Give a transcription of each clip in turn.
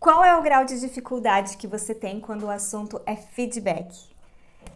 Qual é o grau de dificuldade que você tem quando o assunto é feedback?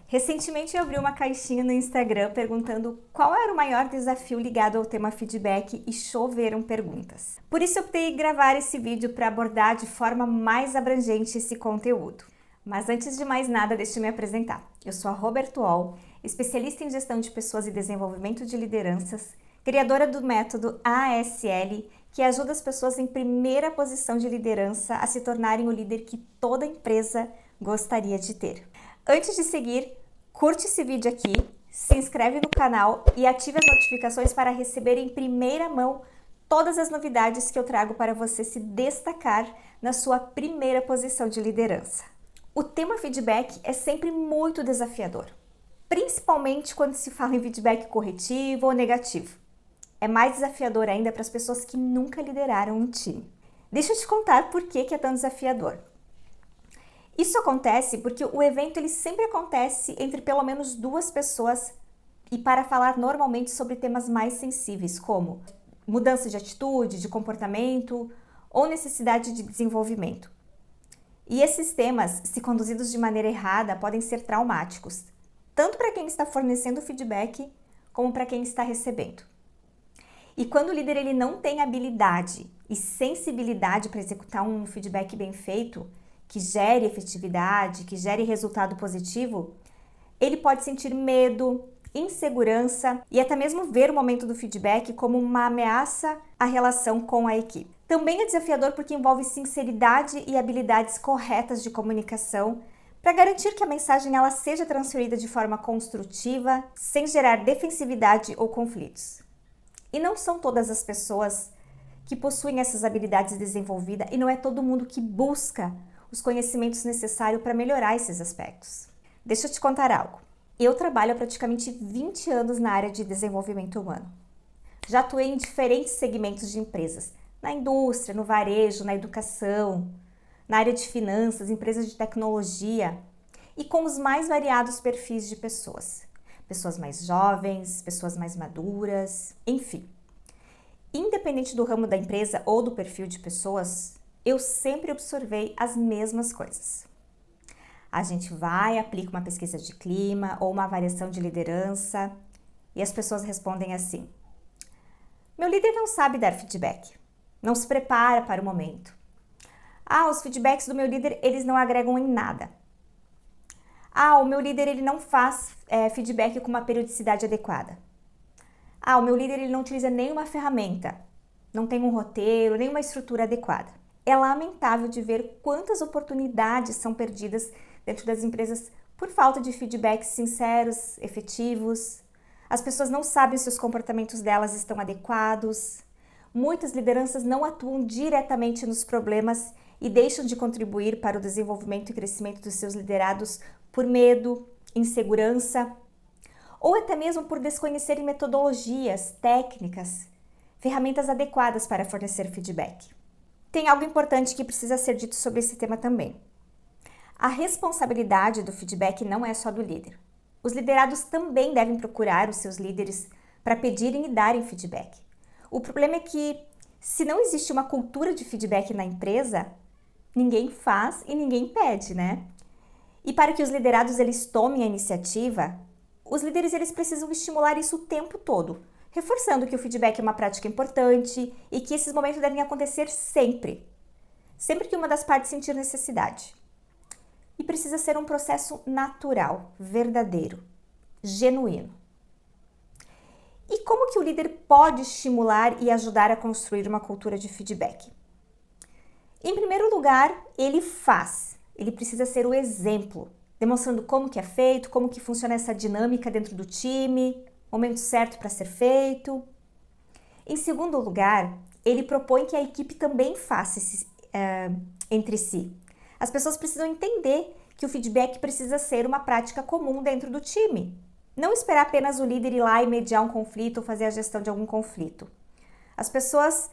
Recentemente eu abri uma caixinha no Instagram perguntando qual era o maior desafio ligado ao tema feedback e choveram perguntas. Por isso eu optei em gravar esse vídeo para abordar de forma mais abrangente esse conteúdo. Mas antes de mais nada, deixe-me me apresentar. Eu sou a Roberto All, especialista em gestão de pessoas e desenvolvimento de lideranças, criadora do método ASL, que ajuda as pessoas em primeira posição de liderança a se tornarem o líder que toda empresa gostaria de ter. Antes de seguir, curte esse vídeo aqui, se inscreve no canal e ative as notificações para receber em primeira mão todas as novidades que eu trago para você se destacar na sua primeira posição de liderança. O tema feedback é sempre muito desafiador, principalmente quando se fala em feedback corretivo ou negativo. É mais desafiador ainda para as pessoas que nunca lideraram um time. Deixa eu te contar por que é tão desafiador. Isso acontece porque o evento ele sempre acontece entre pelo menos duas pessoas e para falar normalmente sobre temas mais sensíveis, como mudança de atitude, de comportamento ou necessidade de desenvolvimento. E esses temas, se conduzidos de maneira errada, podem ser traumáticos, tanto para quem está fornecendo feedback como para quem está recebendo. E quando o líder ele não tem habilidade e sensibilidade para executar um feedback bem feito, que gere efetividade, que gere resultado positivo, ele pode sentir medo, insegurança e até mesmo ver o momento do feedback como uma ameaça à relação com a equipe. Também é desafiador porque envolve sinceridade e habilidades corretas de comunicação para garantir que a mensagem ela seja transferida de forma construtiva, sem gerar defensividade ou conflitos. E não são todas as pessoas que possuem essas habilidades desenvolvidas e não é todo mundo que busca os conhecimentos necessários para melhorar esses aspectos. Deixa eu te contar algo. Eu trabalho há praticamente 20 anos na área de desenvolvimento humano. Já atuei em diferentes segmentos de empresas, na indústria, no varejo, na educação, na área de finanças, empresas de tecnologia e com os mais variados perfis de pessoas. Pessoas mais jovens, pessoas mais maduras, enfim. Independente do ramo da empresa ou do perfil de pessoas, eu sempre observei as mesmas coisas. A gente vai, aplica uma pesquisa de clima ou uma avaliação de liderança e as pessoas respondem assim: meu líder não sabe dar feedback, não se prepara para o momento. Os feedbacks do meu líder, eles não agregam em nada. O meu líder ele não faz feedback com uma periodicidade adequada. O meu líder ele não utiliza nenhuma ferramenta, não tem um roteiro, nenhuma estrutura adequada. É lamentável de ver quantas oportunidades são perdidas dentro das empresas por falta de feedbacks sinceros, efetivos. As pessoas não sabem se os comportamentos delas estão adequados. Muitas lideranças não atuam diretamente nos problemas e deixam de contribuir para o desenvolvimento e crescimento dos seus liderados por medo, insegurança, ou até mesmo por desconhecerem metodologias, técnicas, ferramentas adequadas para fornecer feedback. Tem algo importante que precisa ser dito sobre esse tema também. A responsabilidade do feedback não é só do líder. Os liderados também devem procurar os seus líderes para pedirem e darem feedback. O problema é que, se não existe uma cultura de feedback na empresa, ninguém faz e ninguém pede, né? E para que os liderados eles tomem a iniciativa, os líderes eles precisam estimular isso o tempo todo, reforçando que o feedback é uma prática importante e que esses momentos devem acontecer sempre que uma das partes sentir necessidade. E precisa ser um processo natural, verdadeiro, genuíno. E como que o líder pode estimular e ajudar a construir uma cultura de feedback? Em primeiro lugar, ele faz. Ele precisa ser o exemplo, demonstrando como que é feito, como que funciona essa dinâmica dentro do time, momento certo para ser feito. Em segundo lugar, ele propõe que a equipe também faça entre si. As pessoas precisam entender que o feedback precisa ser uma prática comum dentro do time. Não esperar apenas o líder ir lá e mediar um conflito ou fazer a gestão de algum conflito. As pessoas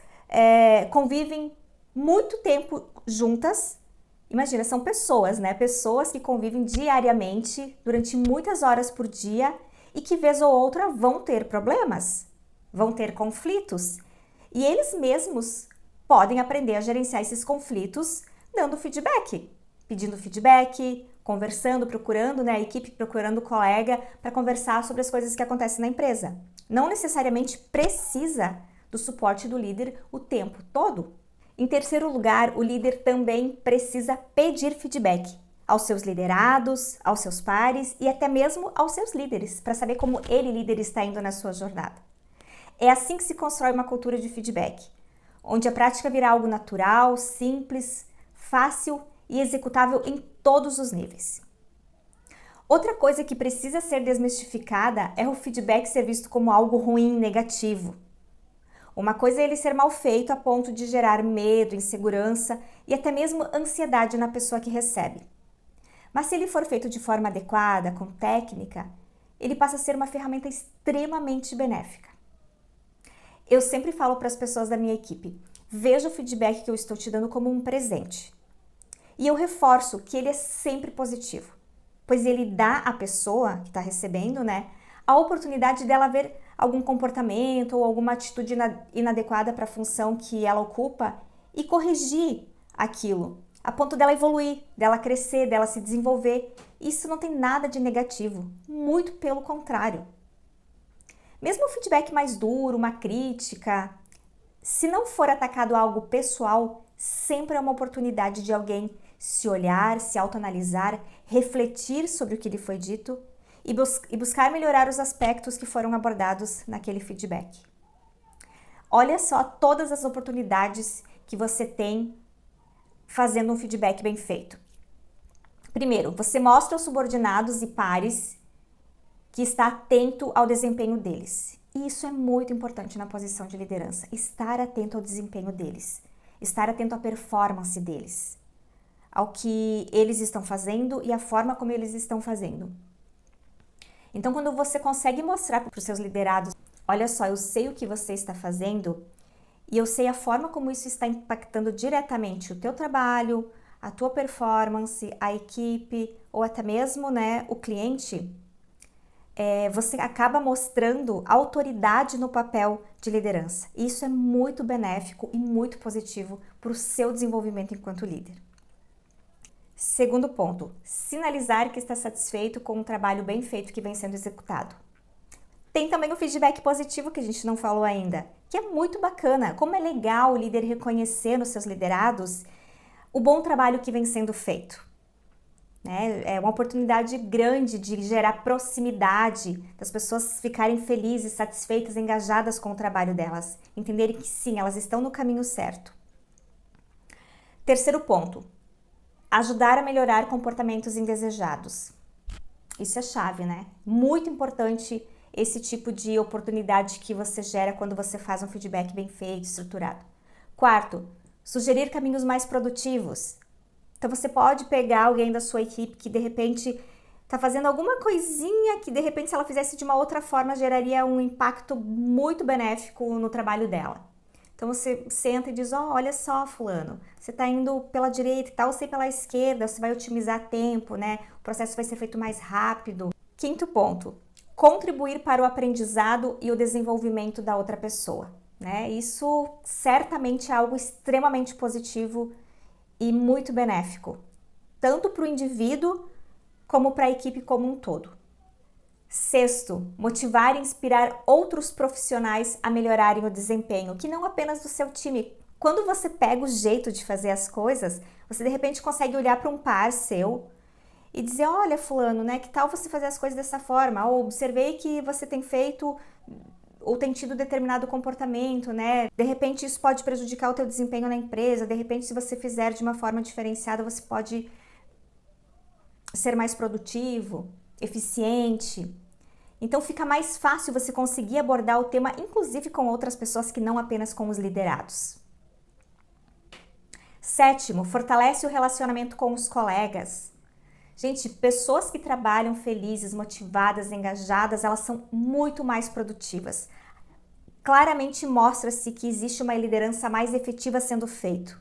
convivem muito tempo juntas. Imagina, são pessoas, né? Pessoas que convivem diariamente, durante muitas horas por dia e que, vez ou outra, vão ter problemas, vão ter conflitos. E eles mesmos podem aprender a gerenciar esses conflitos Dando feedback, pedindo feedback, conversando, procurando, né, a equipe procurando o colega para conversar sobre as coisas que acontecem na empresa. Não necessariamente precisa do suporte do líder o tempo todo. Em terceiro lugar, o líder também precisa pedir feedback aos seus liderados, aos seus pares e até mesmo aos seus líderes, para saber como ele, líder, está indo na sua jornada. É assim que se constrói uma cultura de feedback, onde a prática virá algo natural, simples, fácil e executável em todos os níveis. Outra coisa que precisa ser desmistificada é o feedback ser visto como algo ruim, negativo. Uma coisa é ele ser mal feito a ponto de gerar medo, insegurança e até mesmo ansiedade na pessoa que recebe. Mas se ele for feito de forma adequada, com técnica, ele passa a ser uma ferramenta extremamente benéfica. Eu sempre falo para as pessoas da minha equipe, veja o feedback que eu estou te dando como um presente. E eu reforço que ele é sempre positivo, pois ele dá à pessoa que está recebendo, né, a oportunidade dela ver algum comportamento ou alguma atitude inadequada para a função que ela ocupa e corrigir aquilo, a ponto dela evoluir, dela crescer, dela se desenvolver. Isso não tem nada de negativo, muito pelo contrário. Mesmo o feedback mais duro, uma crítica, se não for atacado a algo pessoal, sempre é uma oportunidade de alguém se olhar, se autoanalisar, refletir sobre o que lhe foi dito e buscar melhorar os aspectos que foram abordados naquele feedback. Olha só todas as oportunidades que você tem fazendo um feedback bem feito. Primeiro, você mostra aos subordinados e pares que está atento ao desempenho deles. E isso é muito importante na posição de liderança, estar atento ao desempenho deles, estar atento à performance deles, ao que eles estão fazendo e à forma como eles estão fazendo. Então, quando você consegue mostrar para os seus liderados, olha só, eu sei o que você está fazendo e eu sei a forma como isso está impactando diretamente o teu trabalho, a tua performance, a equipe ou até mesmo, né, o cliente, você acaba mostrando autoridade no papel de liderança. Isso é muito benéfico e muito positivo para o seu desenvolvimento enquanto líder. Segundo ponto, sinalizar que está satisfeito com o trabalho bem feito que vem sendo executado. Tem também o feedback positivo que a gente não falou ainda, que é muito bacana. Como é legal o líder reconhecer nos seus liderados o bom trabalho que vem sendo feito. Né? É uma oportunidade grande de gerar proximidade, das pessoas ficarem felizes, satisfeitas, engajadas com o trabalho delas, entenderem que sim, elas estão no caminho certo. Terceiro ponto, ajudar a melhorar comportamentos indesejados. Isso é chave, né? Muito importante esse tipo de oportunidade que você gera quando você faz um feedback bem feito, estruturado. Quarto, sugerir caminhos mais produtivos. Então você pode pegar alguém da sua equipe que de repente está fazendo alguma coisinha que de repente se ela fizesse de uma outra forma geraria um impacto muito benéfico no trabalho dela. Então você senta e diz, olha só, fulano, você está indo pela direita e tal, você pela esquerda, você vai otimizar tempo, né? O processo vai ser feito mais rápido. Quinto ponto, contribuir para o aprendizado e o desenvolvimento da outra pessoa, né? Isso certamente é algo extremamente positivo e muito benéfico, tanto para o indivíduo como para a equipe como um todo. Sexto, motivar e inspirar outros profissionais a melhorarem o desempenho, que não apenas do seu time. Quando você pega o jeito de fazer as coisas, você de repente consegue olhar para um par seu e dizer, olha fulano, né, que tal você fazer as coisas dessa forma? Ou observei que você tem feito ou tem tido determinado comportamento, né? De repente isso pode prejudicar o teu desempenho na empresa, de repente se você fizer de uma forma diferenciada, você pode ser mais produtivo, eficiente. Então fica mais fácil você conseguir abordar o tema, inclusive com outras pessoas que não apenas com os liderados. Sétimo, fortalece o relacionamento com os colegas. Gente, pessoas que trabalham felizes, motivadas, engajadas, elas são muito mais produtivas. Claramente mostra-se que existe uma liderança mais efetiva sendo feito.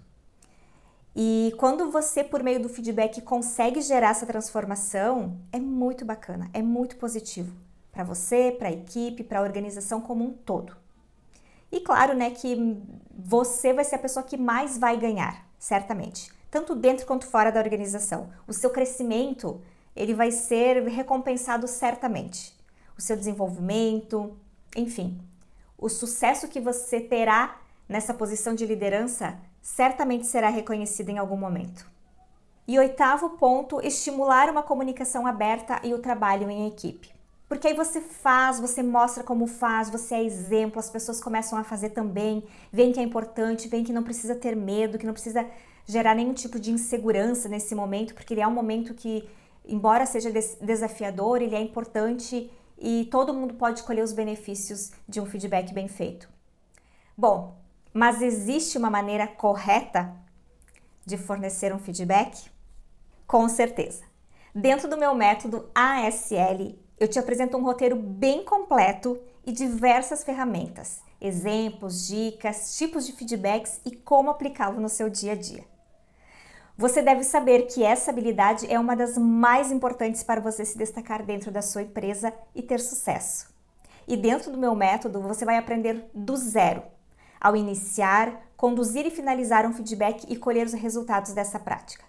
E quando você, por meio do feedback, consegue gerar essa transformação, é muito bacana, é muito positivo para você, para a equipe, para a organização como um todo. E claro, né, que você vai ser a pessoa que mais vai ganhar, certamente. tanto dentro quanto fora da organização. O seu crescimento, ele vai ser recompensado certamente. O seu desenvolvimento, enfim, o sucesso que você terá nessa posição de liderança certamente será reconhecido em algum momento. E 8º ponto, estimular uma comunicação aberta e o trabalho em equipe. Porque aí você faz, você mostra como faz, você é exemplo, as pessoas começam a fazer também, veem que é importante, veem que não precisa ter medo, que não precisa gerar nenhum tipo de insegurança nesse momento, porque ele é um momento que, embora seja desafiador, ele é importante e todo mundo pode colher os benefícios de um feedback bem feito. Bom, mas existe uma maneira correta de fornecer um feedback? Com certeza. Dentro do meu método ASL, eu te apresento um roteiro bem completo e diversas ferramentas, exemplos, dicas, tipos de feedbacks e como aplicá-lo no seu dia a dia. Você deve saber que essa habilidade é uma das mais importantes para você se destacar dentro da sua empresa e ter sucesso. E dentro do meu método, você vai aprender do zero, ao iniciar, conduzir e finalizar um feedback e colher os resultados dessa prática.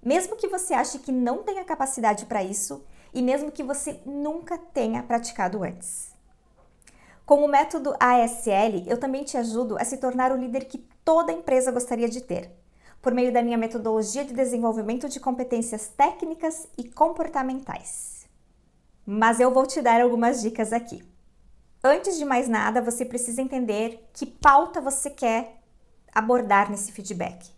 Mesmo que você ache que não tenha capacidade para isso e mesmo que você nunca tenha praticado antes. Com o método ASL, eu também te ajudo a se tornar o líder que toda empresa gostaria de ter, por meio da minha metodologia de desenvolvimento de competências técnicas e comportamentais. Mas eu vou te dar algumas dicas aqui. Antes de mais nada, você precisa entender que pauta você quer abordar nesse feedback.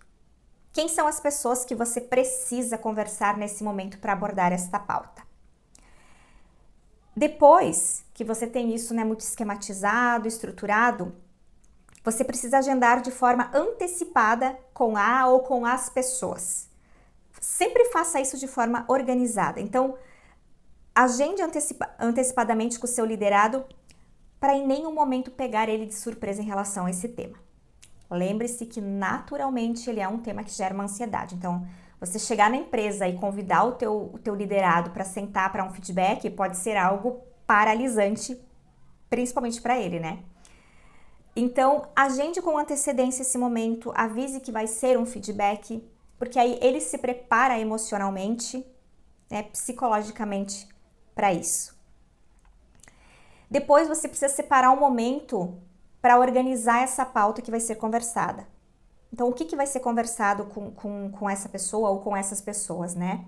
Quem são as pessoas que você precisa conversar nesse momento para abordar esta pauta? Depois que você tem isso muito esquematizado, estruturado, você precisa agendar de forma antecipada com a ou com as pessoas. Sempre faça isso de forma organizada. Então, agende antecipadamente com o seu liderado para em nenhum momento pegar ele de surpresa em relação a esse tema. Lembre-se que naturalmente ele é um tema que gera uma ansiedade. Então, você chegar na empresa e convidar o teu liderado para sentar para um feedback pode ser algo paralisante, principalmente para ele, né? Então, agende com antecedência esse momento, avise que vai ser um feedback, porque aí ele se prepara emocionalmente, né, psicologicamente para isso. Depois você precisa separar um momento para organizar essa pauta que vai ser conversada. Então, o que vai ser conversado com essa pessoa ou com essas pessoas, né?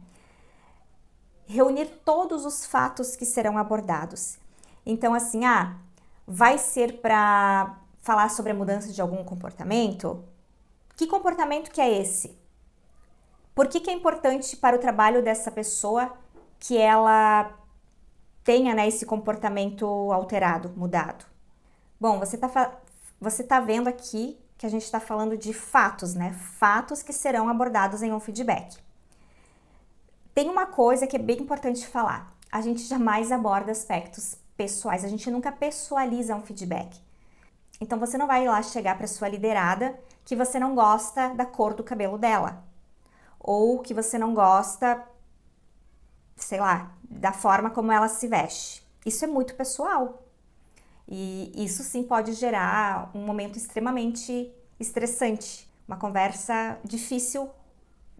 Reunir todos os fatos que serão abordados. Então, assim, vai ser para falar sobre a mudança de algum comportamento? Que comportamento que é esse? Por que é importante para o trabalho dessa pessoa que ela tenha, né, esse comportamento alterado, mudado? Bom, você tá vendo aqui que a gente está falando de fatos, né? Fatos que serão abordados em um feedback. Tem uma coisa que é bem importante falar. A gente jamais aborda aspectos pessoais, a gente nunca pessoaliza um feedback. Então, você não vai lá chegar para sua liderada que você não gosta da cor do cabelo dela. Ou que você não gosta, sei lá, da forma como ela se veste. Isso é muito pessoal. E isso sim pode gerar um momento extremamente estressante, uma conversa difícil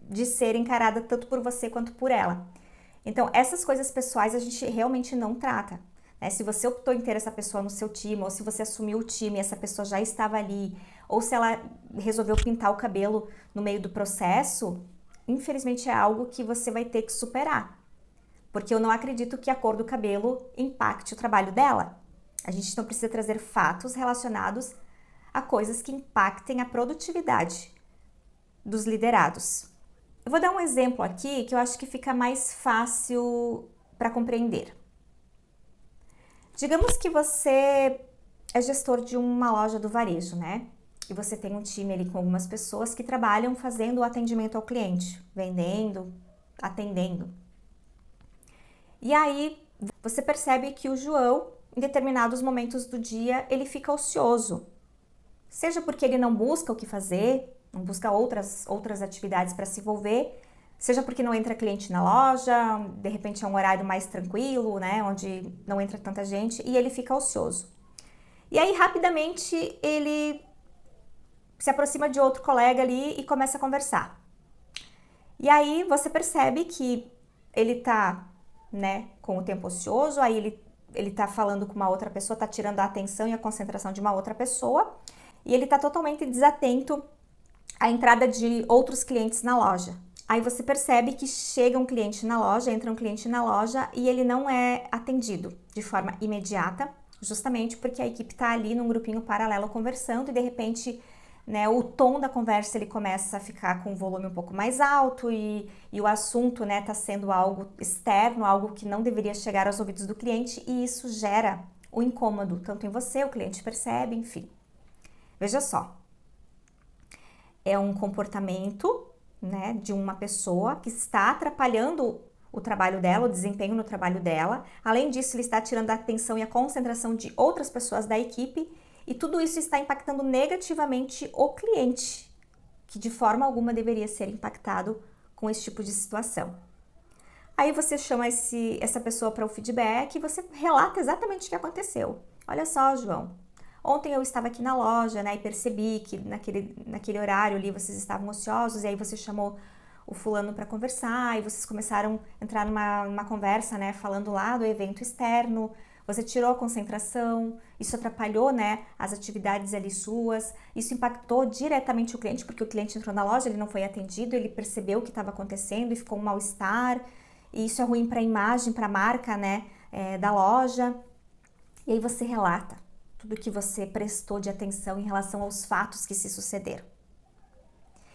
de ser encarada tanto por você quanto por ela. Então, essas coisas pessoais a gente realmente não trata, né? Se você optou em ter essa pessoa no seu time, ou se você assumiu o time e essa pessoa já estava ali, ou se ela resolveu pintar o cabelo no meio do processo, infelizmente é algo que você vai ter que superar, porque eu não acredito que a cor do cabelo impacte o trabalho dela. A gente não precisa trazer fatos relacionados a coisas que impactem a produtividade dos liderados. Eu vou dar um exemplo aqui que eu acho que fica mais fácil para compreender. Digamos que você é gestor de uma loja do varejo, né? E você tem um time ali com algumas pessoas que trabalham fazendo o atendimento ao cliente, vendendo, atendendo. E aí você percebe que o João, em determinados momentos do dia, ele fica ocioso. Seja porque ele não busca o que fazer, não busca outras atividades para se envolver, seja porque não entra cliente na loja, de repente é um horário mais tranquilo, né, onde não entra tanta gente, e ele fica ocioso. E aí, rapidamente, ele se aproxima de outro colega ali e começa a conversar. E aí você percebe que ele tá, né, com o tempo ocioso, aí ele tá falando com uma outra pessoa, tá tirando a atenção e a concentração de uma outra pessoa, e ele tá totalmente desatento à entrada de outros clientes na loja. Aí você percebe que chega um cliente na loja, entra um cliente na loja e ele não é atendido de forma imediata, justamente porque a equipe está ali num grupinho paralelo conversando e de repente, né, o tom da conversa ele começa a ficar com um volume um pouco mais alto e o assunto, né, tá sendo algo externo, algo que não deveria chegar aos ouvidos do cliente e isso gera um incômodo, tanto em você, o cliente percebe, enfim. Veja só, é um comportamento, né, de uma pessoa que está atrapalhando o trabalho dela, o desempenho no trabalho dela. Além disso, ele está tirando a atenção e a concentração de outras pessoas da equipe e tudo isso está impactando negativamente o cliente, que de forma alguma deveria ser impactado com esse tipo de situação. Aí você chama essa pessoa para o feedback e você relata exatamente o que aconteceu. Olha só, João, ontem eu estava aqui na loja, né, e percebi que naquele horário ali vocês estavam ociosos e aí você chamou o fulano para conversar e vocês começaram a entrar numa conversa, né, falando lá do evento externo, você tirou a concentração, isso atrapalhou, né, as atividades ali suas, isso impactou diretamente o cliente, porque o cliente entrou na loja, ele não foi atendido, ele percebeu o que estava acontecendo e ficou um mal-estar, e isso é ruim para a imagem, para a marca, né, da loja, e aí você relata tudo que você prestou de atenção em relação aos fatos que se sucederam.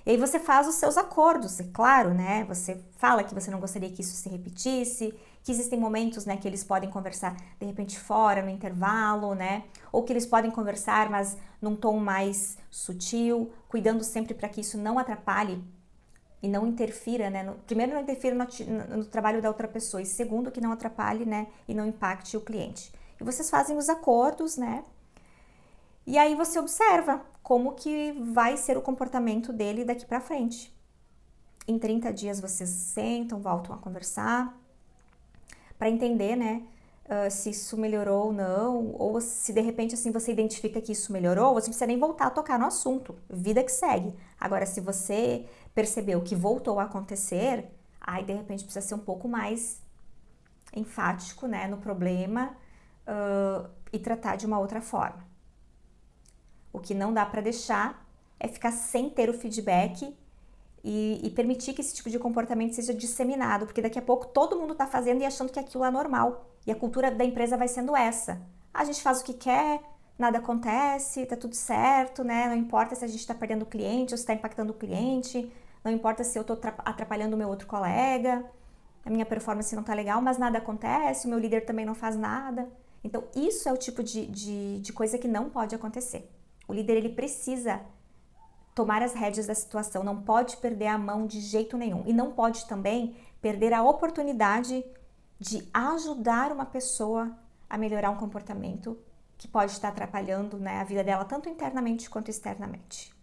E aí você faz os seus acordos, é claro, né? Você fala que você não gostaria que isso se repetisse, que existem momentos, né, que eles podem conversar de repente fora, no intervalo, né? Ou que eles podem conversar, mas num tom mais sutil, cuidando sempre para que isso não atrapalhe e não interfira, né? Primeiro, não interfira no trabalho da outra pessoa e segundo, que não atrapalhe, né, e não impacte o cliente. E vocês fazem os acordos, né? E aí você observa como que vai ser o comportamento dele daqui para frente. Em 30 dias vocês sentam, voltam a conversar para entender, né, se isso melhorou ou não, ou se de repente assim você identifica que isso melhorou, você não precisa nem voltar a tocar no assunto, vida que segue. Agora, se você percebeu que voltou a acontecer, aí de repente precisa ser um pouco mais enfático, né, no problema e tratar de uma outra forma. O que não dá para deixar é ficar sem ter o feedback e permitir que esse tipo de comportamento seja disseminado, porque daqui a pouco todo mundo está fazendo e achando que aquilo é normal. E a cultura da empresa vai sendo essa. A gente faz o que quer, nada acontece, tá tudo certo, né? Não importa se a gente está perdendo o cliente ou se está impactando o cliente, não importa se eu estou atrapalhando o meu outro colega, a minha performance não tá legal, mas nada acontece, o meu líder também não faz nada. Então, isso é o tipo de coisa que não pode acontecer. O líder, ele precisa tomar as rédeas da situação, não pode perder a mão de jeito nenhum. E não pode também perder a oportunidade de ajudar uma pessoa a melhorar um comportamento que pode estar atrapalhando, né, a vida dela, tanto internamente quanto externamente.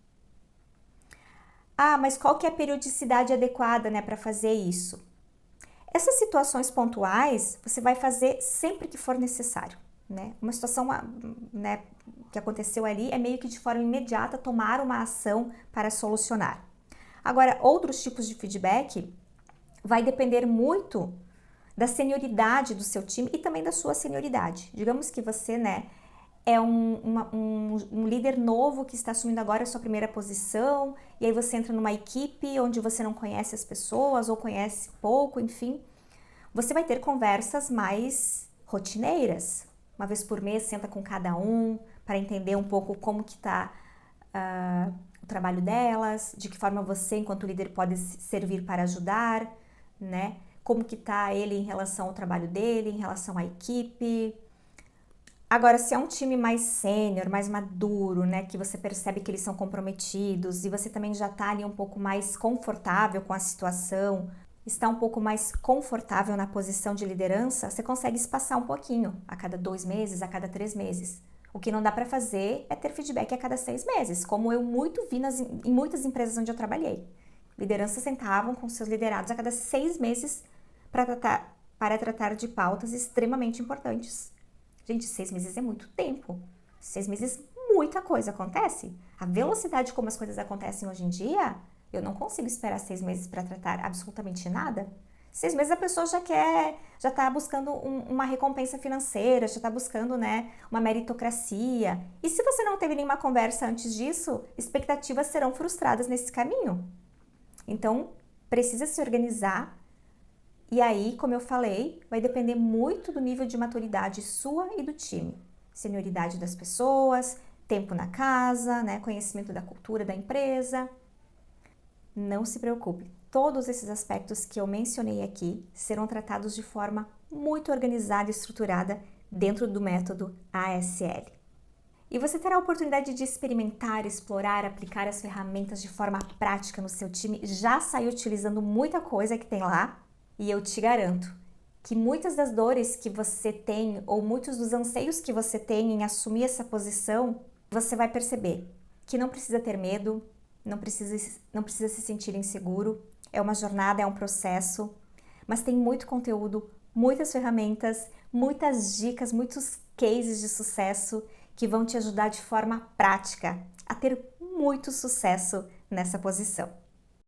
Ah, mas qual que é a periodicidade adequada, né, para fazer isso? Essas situações pontuais, você vai fazer sempre que for necessário, né? Uma situação, né, que aconteceu ali é meio que de forma imediata tomar uma ação para solucionar. Agora, outros tipos de feedback vai depender muito da senioridade do seu time e também da sua senioridade. Digamos que você, né, é um líder novo que está assumindo agora a sua primeira posição e aí você entra numa equipe onde você não conhece as pessoas ou conhece pouco, enfim. Você vai ter conversas mais rotineiras. Uma vez por mês, senta com cada um para entender um pouco como que está o trabalho delas, de que forma você, enquanto líder, pode servir para ajudar, né? Como que está ele em relação ao trabalho dele, em relação à equipe. Agora, se é um time mais sênior, mais maduro, né, que você percebe que eles são comprometidos e você também já está ali um pouco mais confortável com a situação, está um pouco mais confortável na posição de liderança, você consegue espaçar um pouquinho, a cada 2 meses, a cada 3 meses. O que não dá para fazer é ter feedback a cada 6 meses, como eu muito vi em muitas empresas onde eu trabalhei. Lideranças sentavam com seus liderados a cada 6 meses para tratar de pautas extremamente importantes. Gente, 6 meses é muito tempo. 6 meses, muita coisa acontece. A velocidade como as coisas acontecem hoje em dia, Eu não consigo esperar 6 meses para tratar absolutamente nada. 6 meses a pessoa já está buscando uma recompensa financeira, já está buscando, né, uma meritocracia. E se você não teve nenhuma conversa antes disso, expectativas serão frustradas nesse caminho. Então, precisa se organizar. E aí, como eu falei, vai depender muito do nível de maturidade sua e do time. Senioridade das pessoas, tempo na casa, né, conhecimento da cultura da empresa. Não se preocupe, todos esses aspectos que eu mencionei aqui serão tratados de forma muito organizada e estruturada dentro do método ASL. E você terá a oportunidade de experimentar, explorar, aplicar as ferramentas de forma prática no seu time. Já saiu utilizando muita coisa que tem lá e eu te garanto que muitas das dores que você tem ou muitos dos anseios que você tem em assumir essa posição, você vai perceber que não precisa ter medo, não precisa se sentir inseguro, é uma jornada, é um processo, mas tem muito conteúdo, muitas ferramentas, muitas dicas, muitos cases de sucesso que vão te ajudar de forma prática a ter muito sucesso nessa posição.